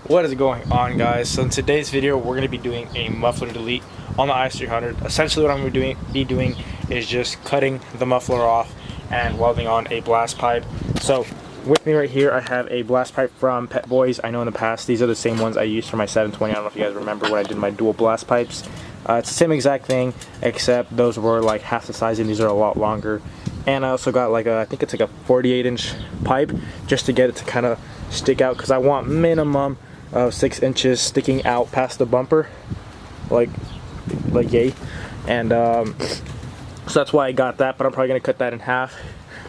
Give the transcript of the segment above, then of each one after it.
What is going on, guys? So in today's video we're going to be doing a muffler delete on the IS300. Essentially what I'm going to be doing is just cutting the muffler off and welding on a blast pipe. So with me right here I have a blast pipe from Pet Boys. I know in the past these are the same ones I used for my 720. I don't know if you guys remember when I did my dual blast pipes. It's the same exact thing, except those were like half the size and these are a lot longer. And I also got like I think it's like a 48-inch pipe just to get it to kind of stick out, because I want minimum of 6 inches sticking out past the bumper, like yay. And so that's why I got that, but I'm probably gonna cut that in half.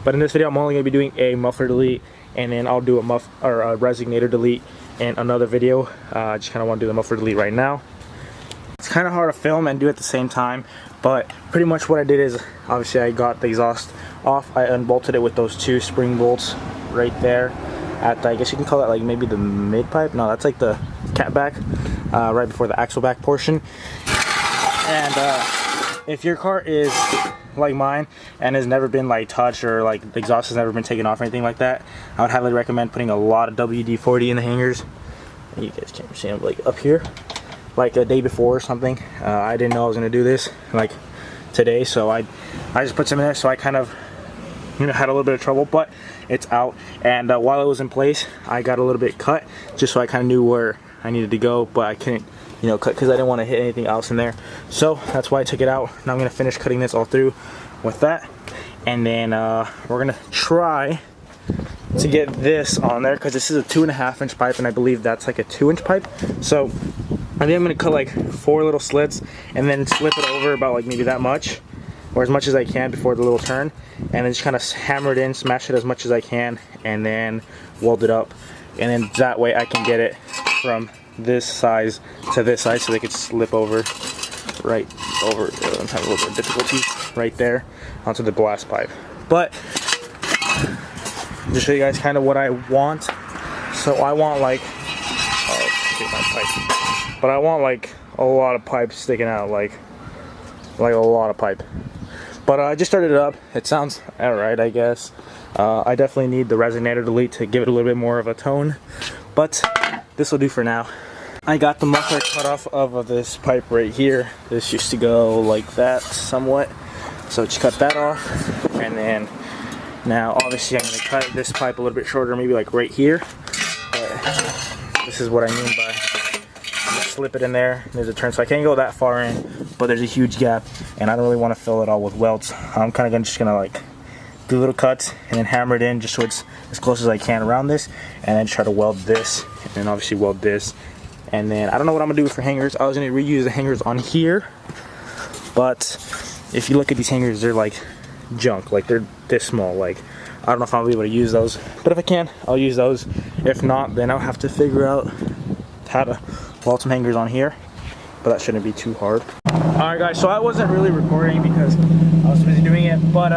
But in this video I'm only gonna be doing a muffler delete, and then I'll do a resonator delete in another video. I just kind of want to do the muffler delete right now. It's kind of hard to film and do at the same time, but pretty much what I did is, obviously I got the exhaust off. I unbolted it with those 2 spring bolts right there at I guess you can call that like maybe the mid pipe. No, that's like the cat back, right before the axle back portion. And if your car is like mine and has never been like touched, or like the exhaust has never been taken off or anything like that, I would highly recommend putting a lot of WD-40 in the hangers. You guys can't see them, like up here, like a day before or something. I didn't know I was gonna do this like today, so I just put some in there. So I kind of had a little bit of trouble, but it's out. And while it was in place I got a little bit cut, just so I kind of knew where I needed to go, but I couldn't cut because I didn't want to hit anything else in there. So that's why I took it out. Now I'm gonna finish cutting this all through with that, and then we're gonna try to get this on there, because this is a 2.5-inch pipe and I believe that's like a 2-inch pipe. So I think I'm gonna cut like 4 little slits and then slip it over about like maybe that much, or as much as I can before the little turn, and then just kind of hammer it in, smash it as much as I can, and then weld it up. And then that way I can get it from this size to this size, so they could slip over right over. I'm having a little bit of difficulty right there onto the blast pipe. But just show you guys kind of what I want. So I want like, but I want like a lot of pipe sticking out, like a lot of pipe. But I just started it up. It sounds alright, I guess. I definitely need the resonator delete to give it a little bit more of a tone, but this will do for now. I got the muffler cut off of this pipe right here. This used to go like that somewhat, so just cut that off. And then now obviously I'm going to cut this pipe a little bit shorter, maybe like right here. But this is what I mean by slip it in there. There's a turn, so I can't go that far in, but there's a huge gap and I don't really want to fill it all with welds. I'm kind of just gonna like do little cuts and then hammer it in just so it's as close as I can around this, and then try to weld this, and then obviously weld this. And then I don't know what I'm gonna do for hangers. I was gonna reuse the hangers on here, but if you look at these hangers, they're like junk, like they're this small. Like I don't know if I'll be able to use those, but if I can, I'll use those. If not, then I'll have to figure out how to weld some hangers on here, but that shouldn't be too hard. Alright guys, so I wasn't really recording because I was busy doing it, but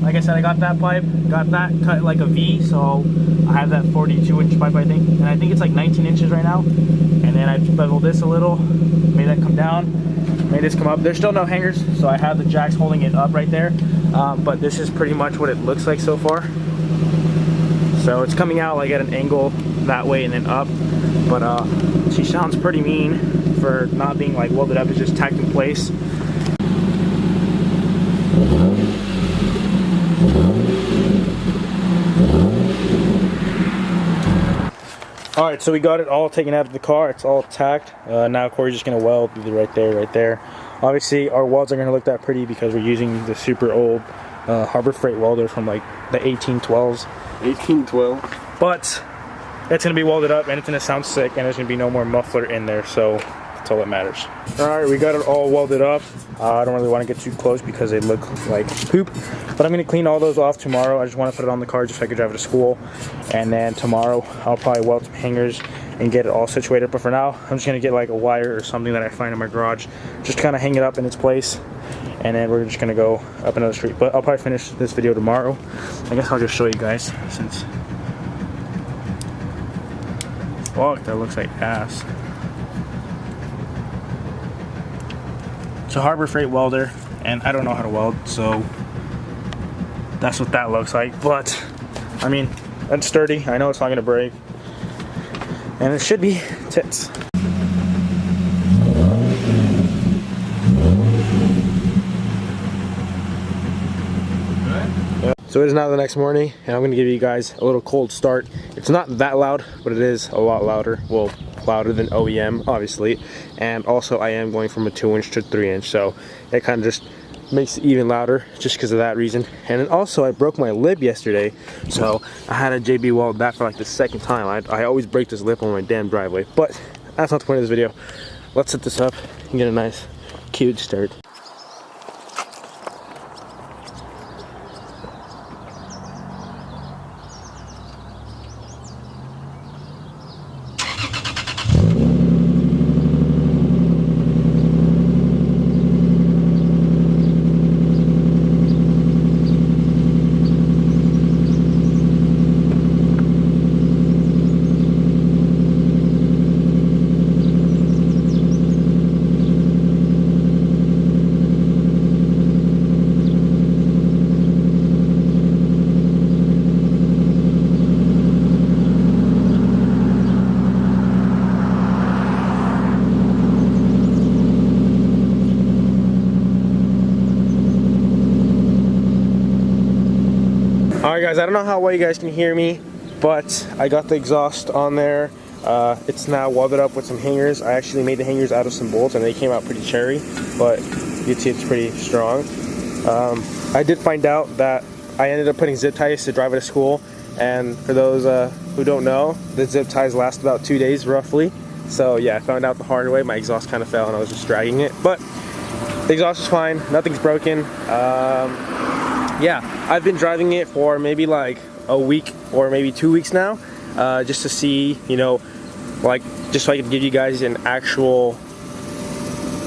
like I said, I got that pipe, got that cut like a V, so I have that 42-inch pipe I think, and I think it's like 19 inches right now. And then I beveled this a little, made that come down, made this come up. There's still no hangers, so I have the jacks holding it up right there, but this is pretty much what it looks like so far. So it's coming out like at an angle that way and then up, but she sounds pretty mean for not being like welded up. It's just tacked in place. Alright, so we got it all taken out of the car. It's all tacked. Now Corey's just going to weld either right there, right there. Obviously our welds are going to look that pretty because we're using the super old Harbor Freight welder from like the 1812s. 1812. But it's going to be welded up and it's going to sound sick, and there's going to be no more muffler in there, so that's all that matters. Alright, we got it all welded up. I don't really want to get too close because they look like poop, but I'm going to clean all those off tomorrow. I just want to put it on the car just so I can drive it to school, and then tomorrow I'll probably weld some hangers and get it all situated. But for now I'm just going to get like a wire or something that I find in my garage, just kind of hang it up in its place, and then we're just going to go up another street. But I'll probably finish this video tomorrow. I guess I'll just show you guys, since fuck, that looks like ass. It's a Harbor Freight welder, and I don't know how to weld, so that's what that looks like. But I mean, that's sturdy. I know it's not gonna break. and it should be tits. So it is now the next morning, and I'm going to give you guys a little cold start. It's not that loud, but it is a lot louder. Well, louder than OEM, obviously. And also, I am going from a 2-inch to 3-inch, so it kind of just makes it even louder just because of that reason. And then also, I broke my lip yesterday, so I had a JB weld that for like the second time. I always break this lip on my damn driveway, but that's not the point of this video. Let's set this up and get a nice, cute start. Alright guys, I don't know how well you guys can hear me, but I got the exhaust on there. It's now welded up with some hangers. I actually made the hangers out of some bolts and they came out pretty cherry, but you'd see it's pretty strong. I did find out that I ended up putting zip ties to drive it to school, and for those who don't know, the zip ties last about 2 days roughly. So yeah, I found out the hard way. My exhaust kind of fell and I was just dragging it, but the exhaust is fine, nothing's broken. Yeah, I've been driving it for maybe like a week or maybe 2 weeks now, just to see, you know, like, just so I could give you guys an actual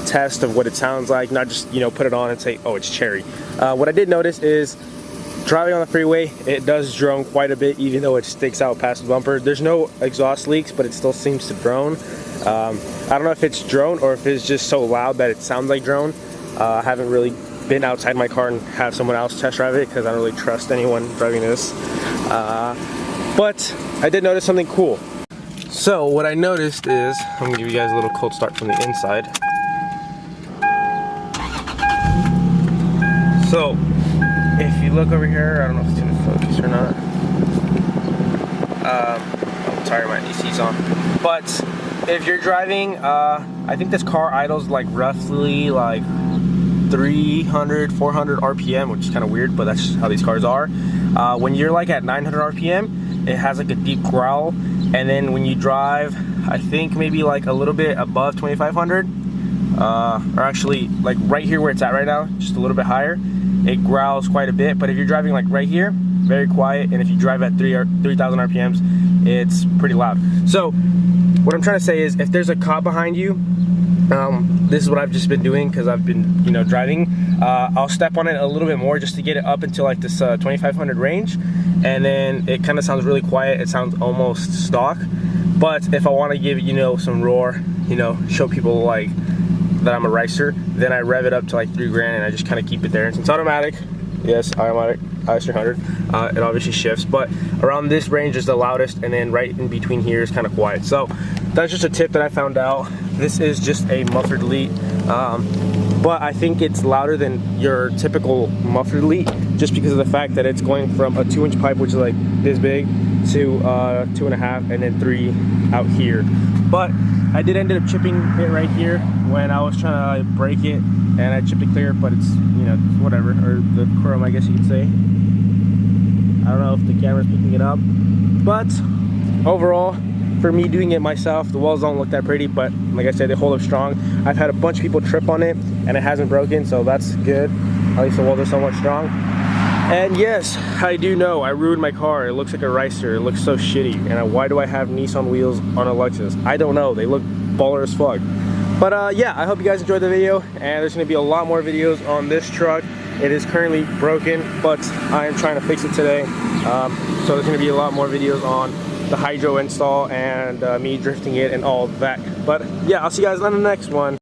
test of what it sounds like, not just, you know, put it on and say, oh, it's cherry. What I did notice is driving on the freeway, it does drone quite a bit, even though it sticks out past the bumper. There's no exhaust leaks, but it still seems to drone. I don't know if it's drone or if it's just so loud that it sounds like drone. I haven't really been outside my car and have someone else test drive it because I don't really trust anyone driving this. But I did notice something cool. So what I noticed is, I'm gonna give you guys a little cold start from the inside. So if you look over here, I don't know if it's gonna focus or not. Oh, sorry, my AC's on. But if you're driving, I think this car idles like roughly like 300, 400 RPM, which is kind of weird, but that's how these cars are. When you're like at 900 RPM, it has like a deep growl, and then when you drive, I think maybe like a little bit above 2500, or actually like right here where it's at right now, just a little bit higher, it growls quite a bit. But if you're driving like right here, very quiet, and if you drive at 3000 RPMs, it's pretty loud. So what I'm trying to say is, if there's a cop behind you, this is what I've just been doing because I've been, you know, driving. I'll step on it a little bit more just to get it up until like this 2500 range, and then it kind of sounds really quiet. It sounds almost stock. But if I want to give, you know, some roar, you know, show people like that I'm a racer, then I rev it up to like 3 grand and I just kind of keep it there. And since it's automatic, yes, automatic, IS300, it obviously shifts, but around this range is the loudest, and then right in between here is kind of quiet. So that's just a tip that I found out. This is just a muffler delete, but I think it's louder than your typical muffler delete just because of the fact that it's going from a 2-inch pipe, which is like this big, to 2.5 and then 3 out here. But I did end up chipping it right here when I was trying to break it, and I chipped it clear, but it's, you know, whatever, or the chrome, I guess you could say. I don't know if the camera's picking it up, but overall, for me doing it myself, the welds don't look that pretty, but like I said, they hold up strong. I've had a bunch of people trip on it and it hasn't broken, so that's good. At least the weld is somewhat strong. And yes, I do know I ruined my car. It looks like a Ricer. It looks so shitty. And why do I have Nissan wheels on a Lexus? I don't know. They look baller as fuck. But yeah, I hope you guys enjoyed the video, and there's going to be a lot more videos on this truck. It is currently broken, but I am trying to fix it today. So there's going to be a lot more videos on the hydro install and me drifting it and all that. But yeah, I'll see you guys on the next one.